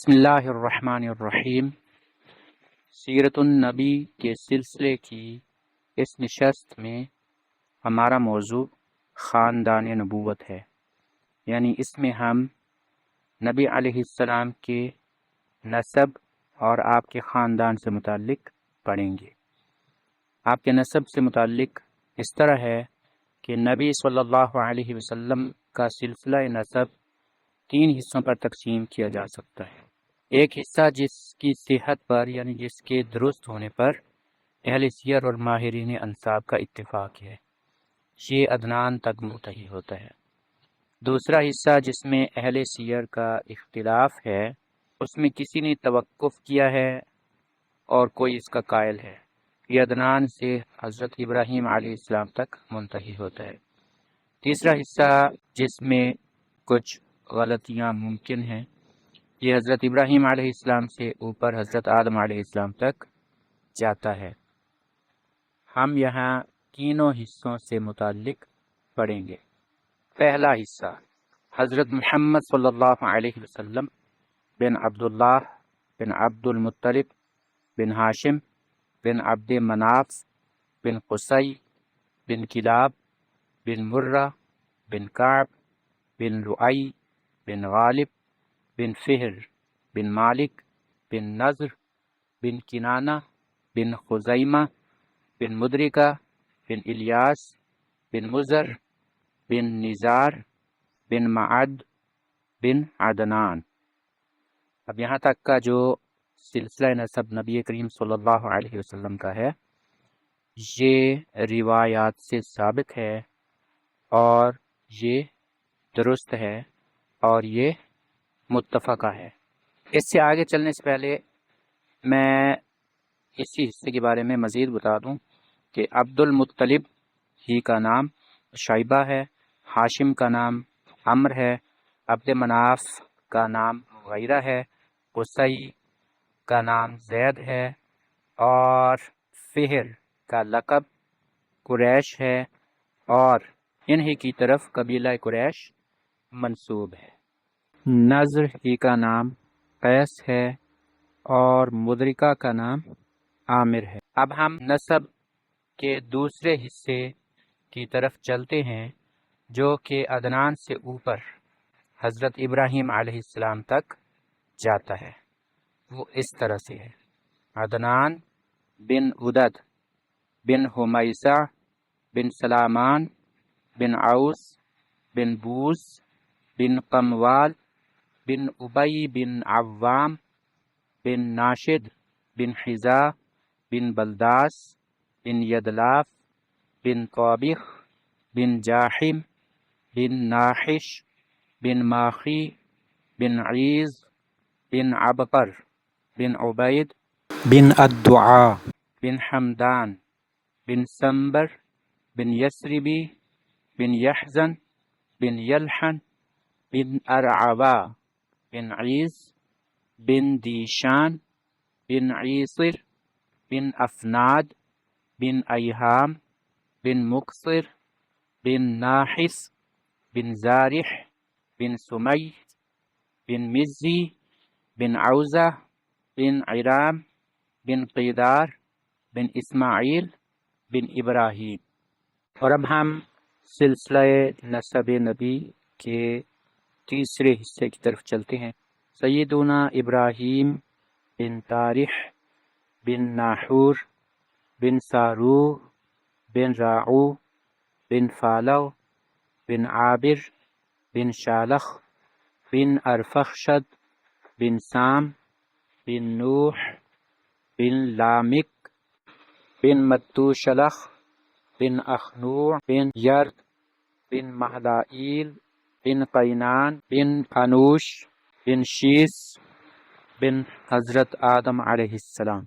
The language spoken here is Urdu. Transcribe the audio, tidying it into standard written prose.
بسم اللہ الرحمن الرحیم۔ سیرت النبی کے سلسلے کی اس نشست میں ہمارا موضوع خاندان نبوت ہے، یعنی اس میں ہم نبی علیہ السلام کے نسب اور آپ کے خاندان سے متعلق پڑھیں گے۔ آپ کے نسب سے متعلق اس طرح ہے کہ نبی صلی اللہ علیہ وسلم کا سلسلہ نسب 3 حصوں پر تقسیم کیا جا سکتا ہے۔ ایک حصہ جس کی صحت پر یعنی جس کے درست ہونے پر اہل سیر اور ماہرین انساب کا اتفاق ہے، یہ عدنان تک منتہی ہوتا ہے۔ دوسرا حصہ جس میں اہل سیر کا اختلاف ہے، اس میں کسی نے توقف کیا ہے اور کوئی اس کا قائل ہے، یہ عدنان سے حضرت ابراہیم علیہ السلام تک منتہی ہوتا ہے۔ تیسرا حصہ جس میں کچھ غلطیاں ممکن ہیں، یہ حضرت ابراہیم علیہ السلام سے اوپر حضرت آدم علیہ السلام تک جاتا ہے۔ ہم یہاں تینوں حصوں سے متعلق پڑھیں گے۔ پہلا حصہ حضرت محمد صلی اللہ علیہ وسلم بن عبداللہ بن عبد المطلب بن ہاشم بن عبد مناف بن قصی بن کلاب بن مرہ بن کعب بن لؤی بن غالب بن فہر بن مالک بن نضر بن کنانہ بن خزیمہ بن مدرکہ بن الیاس بن مزر بن نزار بن معد بن عدنان۔ اب یہاں تک کا جو سلسلہ نسب نبی کریم صلی اللہ علیہ وسلم کا ہے، یہ روایات سے ثابت ہے اور یہ درست ہے اور یہ متفقہ ہے۔ اس سے آگے چلنے سے پہلے میں اسی حصے کے بارے میں مزید بتا دوں کہ عبد المطلب ہی کا نام شیبہ ہے، ہاشم کا نام عمر ہے، عبد مناف کا نام مغیرہ ہے، قصی کا نام زید ہے اور فہر کا لقب قریش ہے اور انہی کی طرف قبیلہ قریش منسوب ہے۔ نضر ہی کا نام قیس ہے اور مدرکہ کا نام عامر ہے۔ اب ہم نسب کے دوسرے حصے کی طرف چلتے ہیں جو کہ عدنان سے اوپر حضرت ابراہیم علیہ السلام تک جاتا ہے۔ وہ اس طرح سے ہے: عدنان بن عدد بن حمیسہ بن سلامان بن عوس بن بوز بن قموال بن ابی بن عوام بن ناشد بن حذا بن بلداس بن یدلاف بن طابخ بن جاحم بن ناحش بن ماخی بن عیز بن عبقر بن عبید بن الدعاء بن حمدان بن سنبر بن یسربی بن یحزن بن یلحن بن ارعبا بن عیز بن دیشان بن عیصر بن افناد بن ایہام بن مقصر بن ناحس بن زارح بن سمی بن مزی بن عوزہ بن عرام بن قیدار بن اسماعیل بن ابراہیم۔ اور اب ہم سلسلہ نسب نبی کے تیسرے حصے کی طرف چلتے ہیں۔ سیدنا ابراہیم بن تارح بن ناحور بن سارو بن راعو بن فالو بن عابر بن شالخ بن ارفخشد بن سام بن نوح بن لامک بن متوشلخ بن اخنوع بن یرد بن مہلائیل بن قینان بن انوش بن شیس بن حضرت آدم علیہ السلام۔